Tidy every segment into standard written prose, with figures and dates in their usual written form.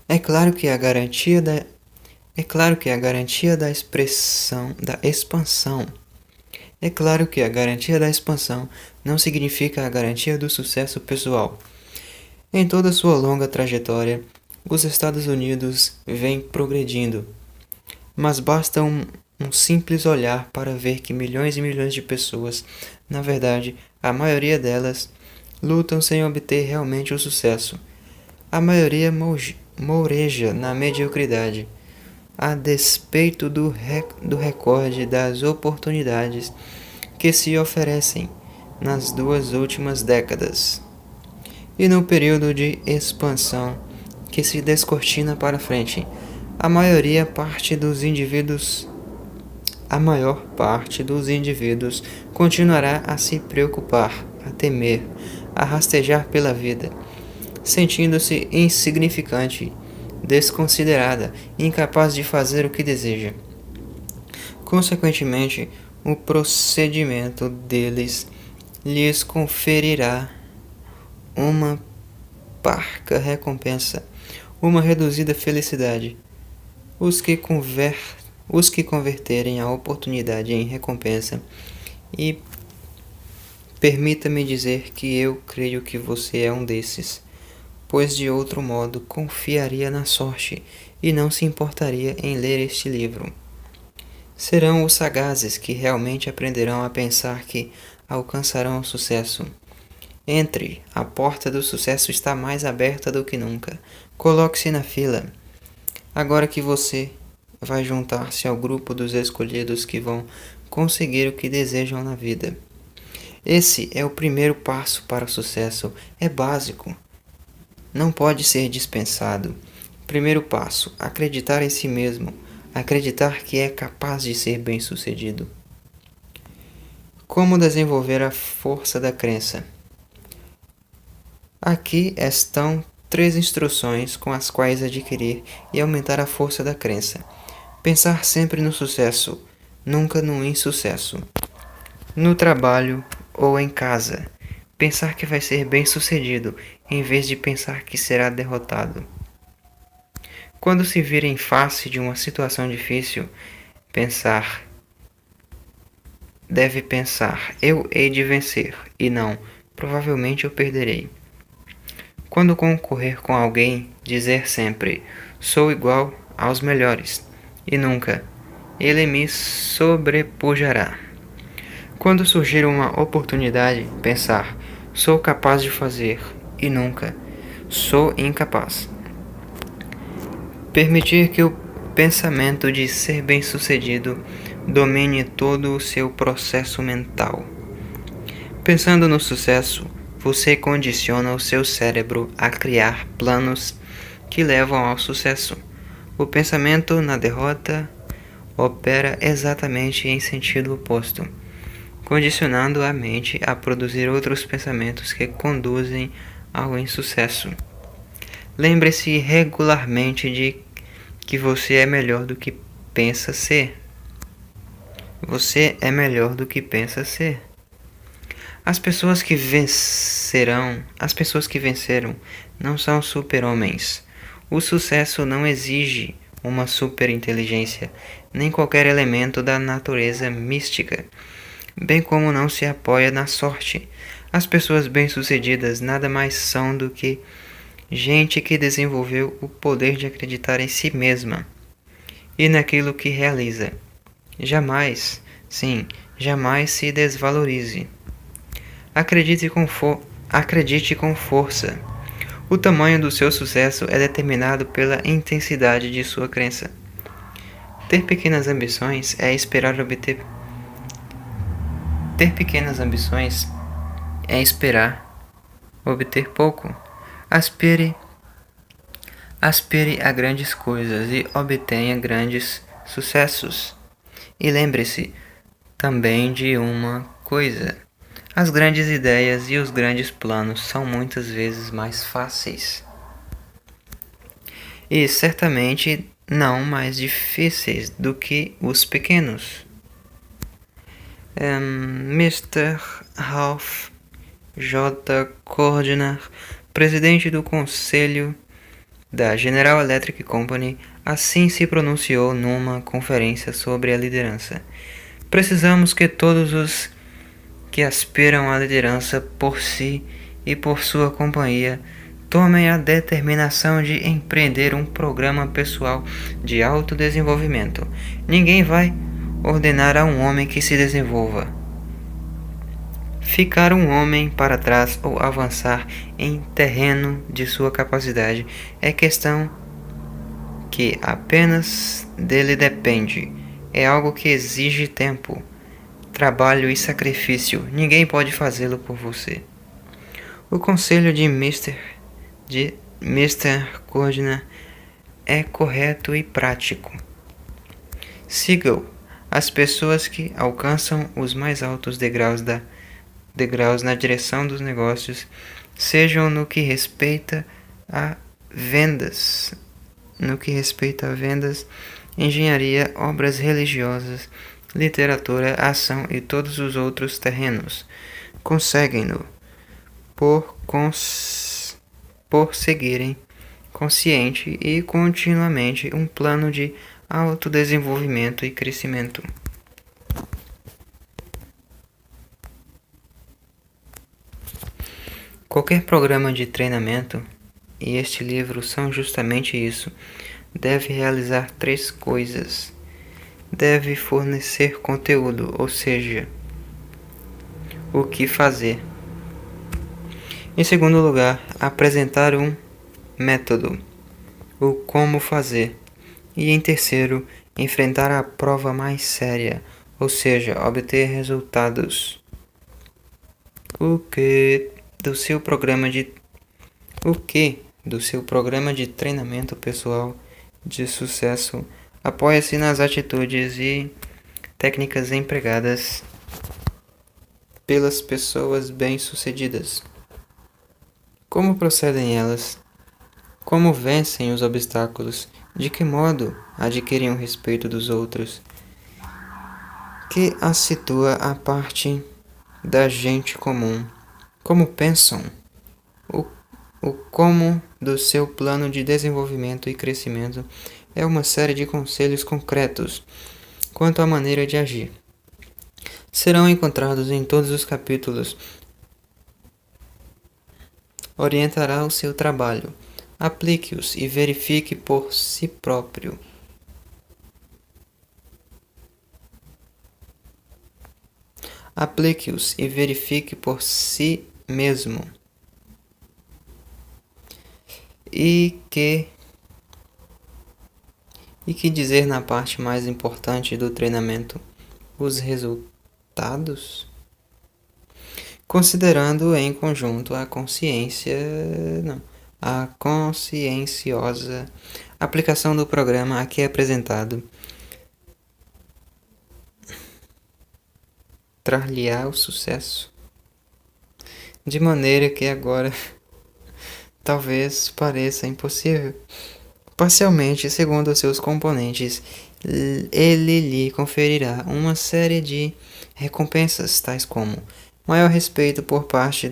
É claro que a garantia da É claro que a garantia da expressão da expansão É claro que a garantia da expansão não significa a garantia do sucesso pessoal. Em toda sua longa trajetória, os Estados Unidos vêm progredindo, mas basta um simples olhar para ver que milhões e milhões de pessoas, na verdade, a maioria delas, lutam sem obter realmente o sucesso. A maioria moureja na mediocridade, a despeito do recorde das oportunidades que se oferecem nas 2 últimas décadas e no período de expansão que se descortina para frente. A maioria parte dos indivíduos a maior parte dos indivíduos continuará a se preocupar, a temer, a rastejar pela vida, sentindo-se insignificante, desconsiderada, incapaz de fazer o que deseja. Consequentemente, o procedimento deles lhes conferirá uma parca recompensa, uma reduzida felicidade. Os que converterem a oportunidade em recompensa, e permita-me dizer que eu creio que você é um desses, pois de outro modo confiaria na sorte e não se importaria em ler este livro. Serão os sagazes que realmente aprenderão a pensar que alcançarão o sucesso. Entre, a porta do sucesso está mais aberta do que nunca. Coloque-se na fila. Agora que você vai juntar-se ao grupo dos escolhidos que vão conseguir o que desejam na vida. Esse é o primeiro passo para o sucesso. É básico. Não pode ser dispensado. Primeiro passo: acreditar em si mesmo. Acreditar que é capaz de ser bem-sucedido. Como desenvolver a força da crença? Aqui estão 3 instruções com as quais adquirir e aumentar a força da crença. Pensar sempre no sucesso, nunca no insucesso. No trabalho ou em casa, pensar que vai ser bem-sucedido, em vez de pensar que será derrotado. Quando se vir em face de uma situação difícil, deve pensar, eu hei de vencer, e não, provavelmente eu perderei. Quando concorrer com alguém, dizer sempre, sou igual aos melhores, e nunca, ele me sobrepujará. Quando surgir uma oportunidade, pensar, sou capaz de fazer, e nunca, sou incapaz. Permitir que o pensamento de ser bem-sucedido domine todo o seu processo mental. Pensando no sucesso, você condiciona o seu cérebro a criar planos que levam ao sucesso. O pensamento na derrota opera exatamente em sentido oposto, condicionando a mente a produzir outros pensamentos que conduzem ao insucesso. Lembre-se regularmente de que você é melhor do que pensa ser. Você é melhor do que pensa ser. As pessoas que venceram não são super-homens. O sucesso não exige uma super-inteligência, nem qualquer elemento da natureza mística, bem como não se apoia na sorte. As pessoas bem-sucedidas nada mais são do que gente que desenvolveu o poder de acreditar em si mesma e naquilo que realiza. Jamais, sim, jamais se desvalorize. Acredite com força. O tamanho do seu sucesso é determinado pela intensidade de sua crença. Ter pequenas ambições é esperar obter. Ter pequenas ambições é esperar obter pouco. Aspire a grandes coisas e obtenha grandes sucessos. E lembre-se também de uma coisa: as grandes ideias e os grandes planos são muitas vezes mais fáceis. E certamente não mais difíceis do que os pequenos. Mr. Ralph J. Cordner, presidente do Conselho da General Electric Company assim se pronunciou numa conferência sobre a liderança. Precisamos que todos os que aspiram à liderança por si e por sua companhia tomem a determinação de empreender um programa pessoal de autodesenvolvimento. Ninguém vai ordenar a um homem que se desenvolva. Ficar um homem para trás ou avançar em terreno de sua capacidade é questão que apenas dele depende. É algo que exige tempo, trabalho e sacrifício. Ninguém pode fazê-lo por você. O conselho de Mr. Cordner é correto e prático. Siga-o. As pessoas que alcançam os mais altos degraus na direção dos negócios, sejam no que respeita a vendas, engenharia, obras religiosas, literatura, ação e todos os outros terrenos, conseguem-no por seguirem consciente e continuamente um plano de autodesenvolvimento e crescimento. Qualquer programa de treinamento, e este livro são justamente isso, deve realizar 3 coisas. Deve fornecer conteúdo, ou seja, o que fazer. Em segundo lugar, apresentar um método, o como fazer. E em terceiro, enfrentar a prova mais séria, ou seja, obter resultados. O que do seu programa de treinamento pessoal de sucesso apoia-se nas atitudes e técnicas empregadas pelas pessoas bem-sucedidas. Como procedem elas? Como vencem os obstáculos? De que modo adquirem o respeito dos outros? Que as situa à parte da gente comum? Como pensam? O como do seu plano de desenvolvimento e crescimento é uma série de conselhos concretos quanto à maneira de agir. Serão encontrados em todos os capítulos. Orientará o seu trabalho. Aplique-os e verifique por si próprio. Aplique-os e verifique por si mesmo. E que dizer na parte mais importante do treinamento? Os resultados? Considerando em conjunto a conscienciosa aplicação do programa aqui apresentado, trar-lhe-á o sucesso. De maneira que agora talvez pareça impossível. Parcialmente, segundo os seus componentes, ele lhe conferirá uma série de recompensas, tais como maior respeito por parte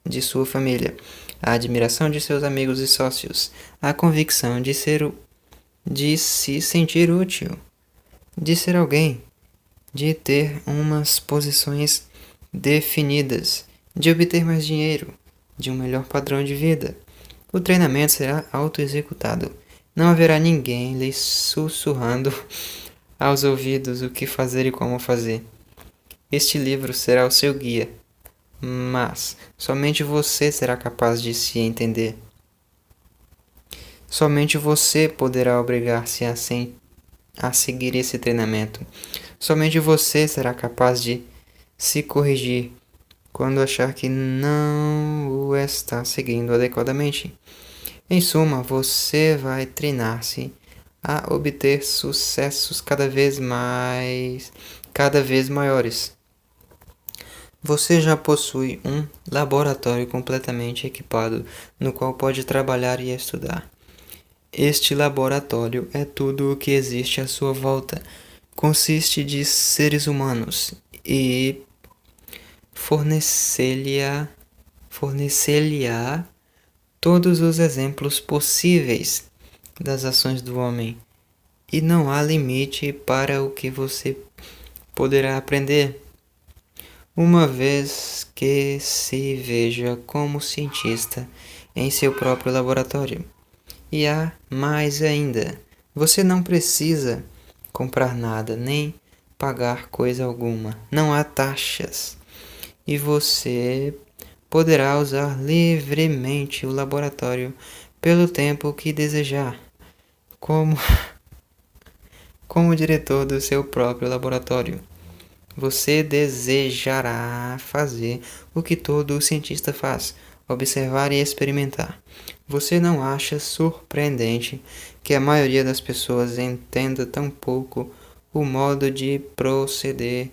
de sua família, a admiração de seus amigos e sócios, a convicção de se sentir útil, de ser alguém, de ter umas posições definidas, de obter mais dinheiro, de um melhor padrão de vida. O treinamento será auto-executado. Não haverá ninguém lhe sussurrando aos ouvidos o que fazer e como fazer. Este livro será o seu guia, mas somente você será capaz de se entender. Somente você poderá obrigar-se a seguir esse treinamento. Somente você será capaz de se corrigir quando achar que não o está seguindo adequadamente. Em suma, você vai treinar-se a obter sucessos cada vez maiores. Você já possui um laboratório completamente equipado no qual pode trabalhar e estudar. Este laboratório é tudo o que existe à sua volta. Consiste de seres humanos e fornecer-lhe-á todos os exemplos possíveis das ações do homem, e não há limite para o que você poderá aprender, uma vez que se veja como cientista em seu próprio laboratório. E há mais ainda, você não precisa comprar nada, nem pagar coisa alguma. Não há taxas. E você poderá usar livremente o laboratório pelo tempo que desejar, como, como diretor do seu próprio laboratório. Você desejará fazer o que todo cientista faz: observar e experimentar. Você não acha surpreendente que a maioria das pessoas entenda tão pouco o modo de proceder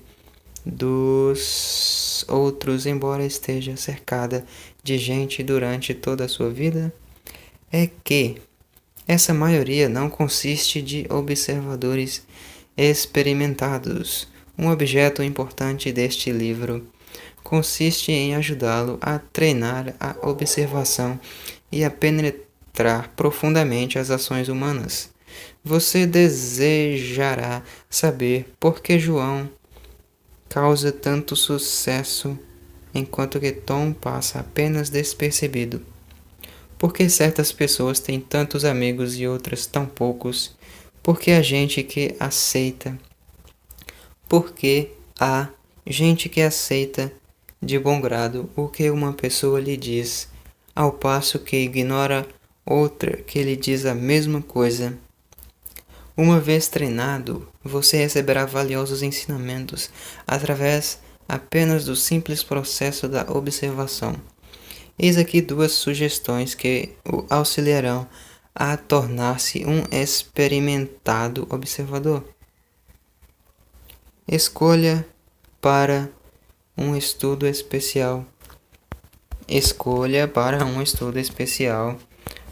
dos outros, embora esteja cercada de gente durante toda a sua vida? É que essa maioria não consiste de observadores experimentados. Um objeto importante deste livro consiste em ajudá-lo a treinar a observação e a penetrar profundamente as ações humanas. Você desejará saber por que João causa tanto sucesso enquanto que Tom passa apenas despercebido. Por que certas pessoas têm tantos amigos e outras tão poucos? Por que há gente que aceita de bom grado o que uma pessoa lhe diz, ao passo que ignora outra que lhe diz a mesma coisa? Uma vez treinado, você receberá valiosos ensinamentos através apenas do simples processo da observação. Eis aqui duas sugestões que o auxiliarão a tornar-se um experimentado observador. Escolha para um estudo especial. Escolha para um estudo especial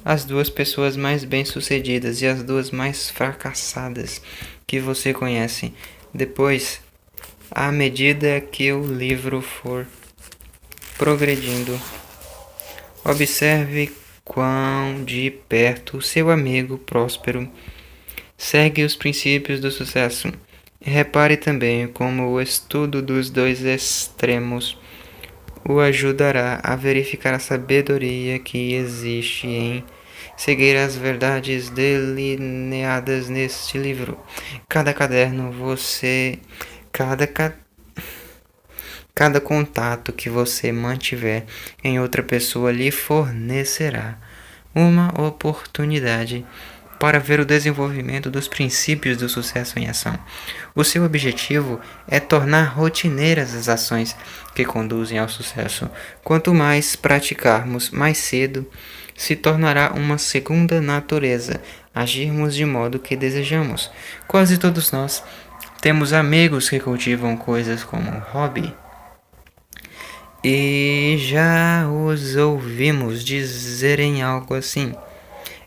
as duas pessoas mais bem-sucedidas e as duas mais fracassadas que você conhece. Depois, à medida que o livro for progredindo, observe quão de perto seu amigo próspero segue os princípios do sucesso. Repare também como o estudo dos dois extremos o ajudará a verificar a sabedoria que existe em seguir as verdades delineadas neste livro. Cada caderno cada contato que você mantiver em outra pessoa lhe fornecerá uma oportunidade para ver o desenvolvimento dos princípios do sucesso em ação. O seu objetivo é tornar rotineiras as ações que conduzem ao sucesso. Quanto mais praticarmos, mais cedo se tornará uma segunda natureza agirmos de modo que desejamos. Quase todos nós temos amigos que cultivam coisas como hobby, e já os ouvimos dizerem algo assim: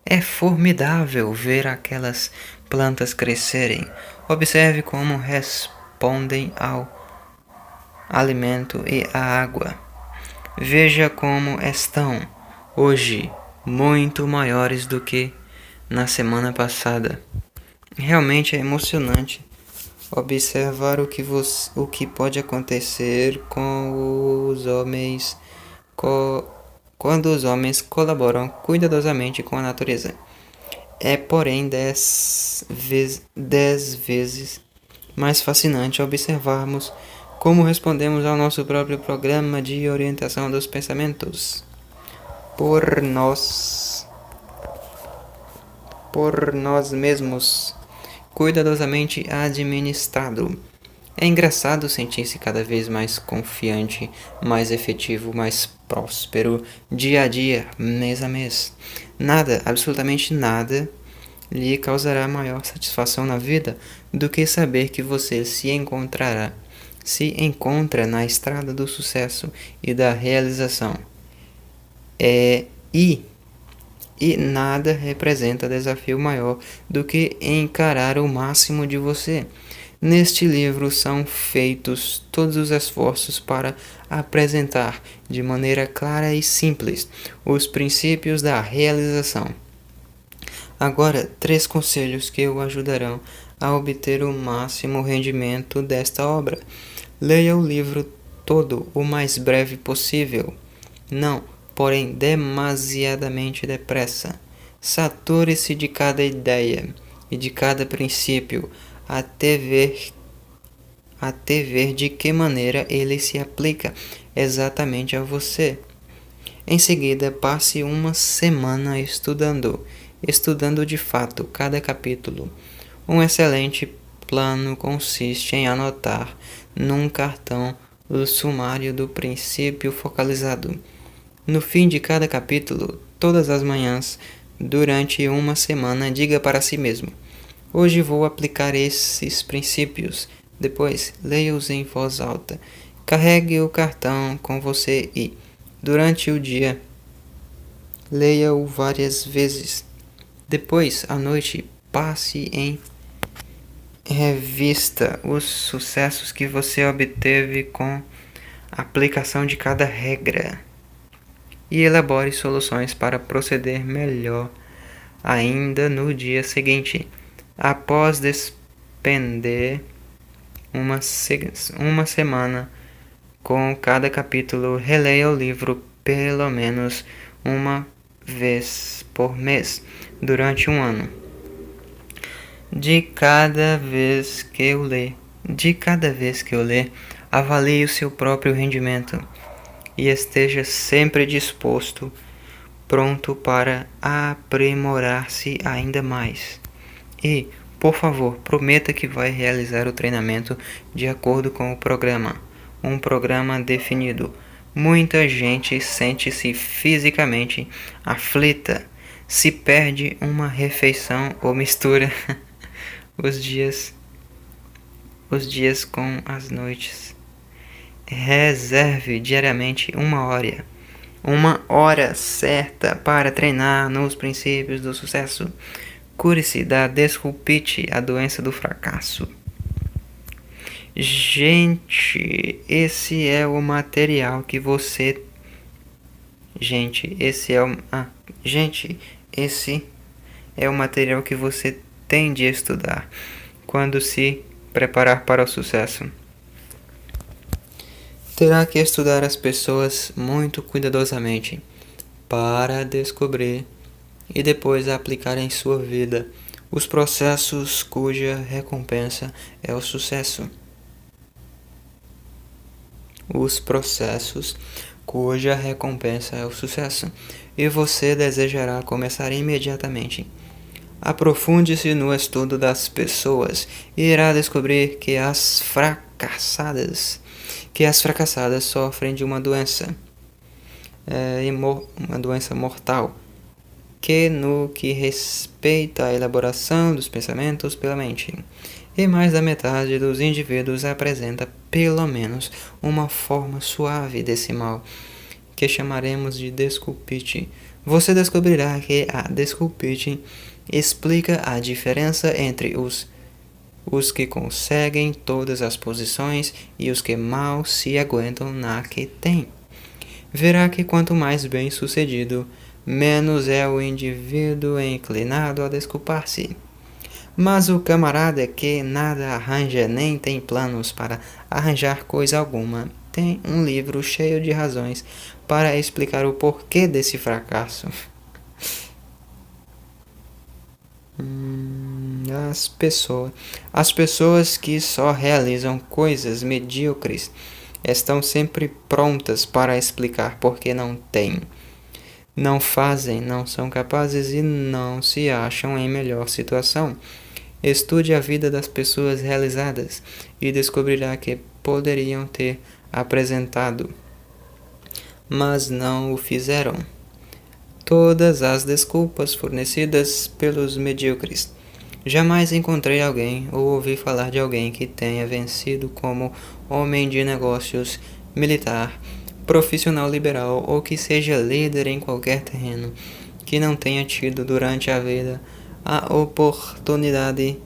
é formidável ver aquelas plantas crescerem. Observe como respondem ao alimento e à água. Veja como estão hoje muito maiores do que na semana passada. Realmente é emocionante observar o que pode acontecer com os homens quando os homens colaboram cuidadosamente com a natureza. É, porém, 10 vezes mais fascinante observarmos como respondemos ao nosso próprio programa de orientação dos pensamentos por nós mesmos, cuidadosamente administrado. É engraçado sentir-se cada vez mais confiante, mais efetivo, mais próspero, dia a dia, mês a mês. Nada, absolutamente nada, lhe causará maior satisfação na vida do que saber que você se encontra na estrada do sucesso e da realização. E nada representa desafio maior do que encarar o máximo de você. Neste livro são feitos todos os esforços para apresentar de maneira clara e simples os princípios da realização. Agora, 3 conselhos que o ajudarão a obter o máximo rendimento desta obra. Leia o livro todo o mais breve possível. Não, porém, demasiadamente depressa. Sature-se de cada ideia e de cada princípio, até ver de que maneira ele se aplica exatamente a você. Em seguida, passe uma semana estudando de fato cada capítulo. Um excelente plano consiste em anotar num cartão o sumário do princípio focalizado. No fim de cada capítulo, todas as manhãs, durante uma semana, diga para si mesmo: hoje vou aplicar esses princípios. Depois, leia-os em voz alta. Carregue o cartão com você e, durante o dia, leia-o várias vezes. Depois, à noite, passe em revista os sucessos que você obteve com a aplicação de cada regra e elabore soluções para proceder melhor ainda no dia seguinte. Após despender uma semana com cada capítulo, releia o livro pelo menos uma vez por mês durante um ano. De cada vez que eu ler, avalie o seu próprio rendimento e esteja sempre disposto, pronto para aprimorar-se ainda mais. E, por favor, prometa que vai realizar o treinamento de acordo com o programa, um programa definido. Muita gente sente-se fisicamente aflita, se perde uma refeição ou mistura os dias com as noites. Reserve diariamente uma hora certa para treinar nos princípios do sucesso. Cure-se da desculpite, a doença do fracasso. Gente, esse é o material que você tem de estudar quando se preparar para o sucesso. Terá que estudar as pessoas muito cuidadosamente para descobrir e depois aplicar em sua vida os processos cuja recompensa é o sucesso. E você desejará começar imediatamente. Aprofunde-se no estudo das pessoas e irá descobrir que as fracassadas sofrem de uma doença mortal, que no que respeita à elaboração dos pensamentos pela mente, e mais da metade dos indivíduos apresenta pelo menos uma forma suave desse mal, que chamaremos de desculpite. Você descobrirá que a desculpite explica a diferença entre os que conseguem todas as posições e os que mal se aguentam na que têm. Verá que quanto mais bem-sucedido, menos é o indivíduo inclinado a desculpar-se. Mas o camarada que nada arranja nem tem planos para arranjar coisa alguma, tem um livro cheio de razões para explicar o porquê desse fracasso. As pessoas que só realizam coisas medíocres estão sempre prontas para explicar por que não têm, não fazem, não são capazes e não se acham em melhor situação. Estude a vida das pessoas realizadas e descobrirá que poderiam ter apresentado, mas não o fizeram. Todas as desculpas fornecidas pelos medíocres. Jamais encontrei alguém ou ouvi falar de alguém que tenha vencido como homem de negócios, militar, profissional liberal ou que seja líder em qualquer terreno, que não tenha tido durante a vida a oportunidade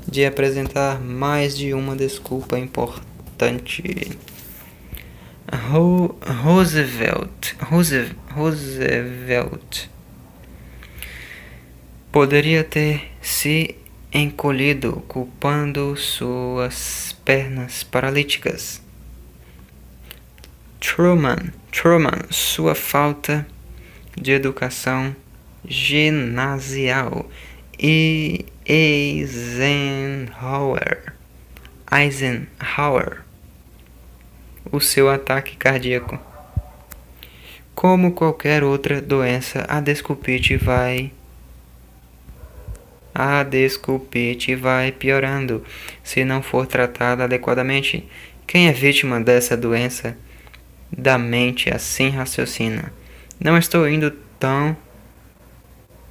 de apresentar mais de uma desculpa importante. Roosevelt poderia ter se encolhido culpando suas pernas paralíticas. Truman, sua falta de educação ginasial. E Eisenhower, o seu ataque cardíaco. Como qualquer outra doença, a desculpite vai piorando se não for tratada adequadamente. Quem é vítima dessa doença da mente assim raciocina: não estou indo tão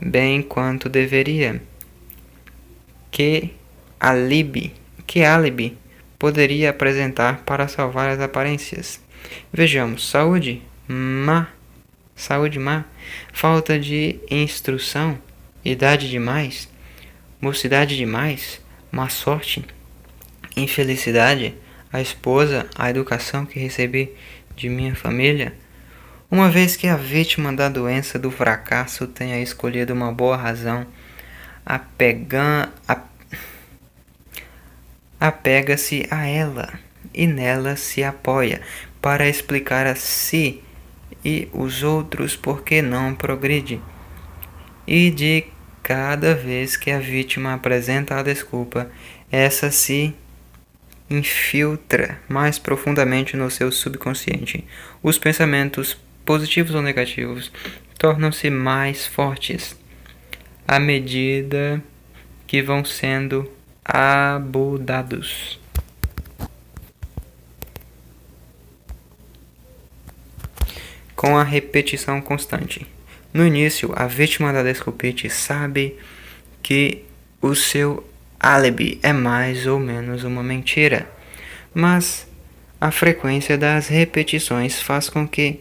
bem quanto deveria. Que álibi poderia apresentar para salvar as aparências? Vejamos: saúde má, falta de instrução, idade demais, mocidade demais, má sorte, infelicidade, a esposa, a educação que recebi de minha família. Uma vez que a vítima da doença do fracasso tenha escolhido uma boa razão, apega-se a ela e nela se apoia para explicar a si e os outros por que não progride. E de cada vez que a vítima apresenta a desculpa, essa se infiltra mais profundamente no seu subconsciente. Os pensamentos, positivos ou negativos, tornam-se mais fortes à medida que vão sendo abudados. Com a repetição constante. No início, a vítima da desculpite sabe que o seu álibi é mais ou menos uma mentira, mas a frequência das repetições faz com que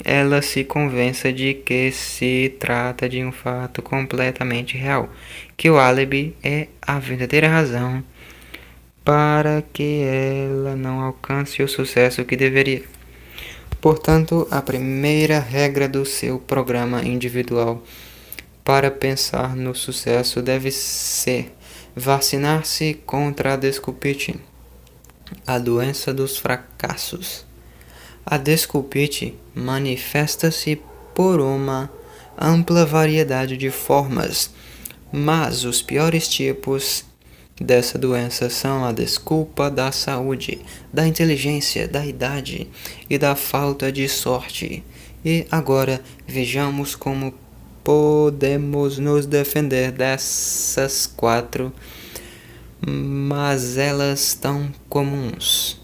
ela se convença de que se trata de um fato completamente real, que o álibi é a verdadeira razão para que ela não alcance o sucesso que deveria. Portanto, a primeira regra do seu programa individual para pensar no sucesso deve ser vacinar-se contra a desculpite, a doença dos fracassos. A desculpite manifesta-se por uma ampla variedade de formas, mas os piores tipos dessa doença são a desculpa da saúde, da inteligência, da idade e da falta de sorte. E agora vejamos como podemos nos defender dessas 4 mazelas tão comuns.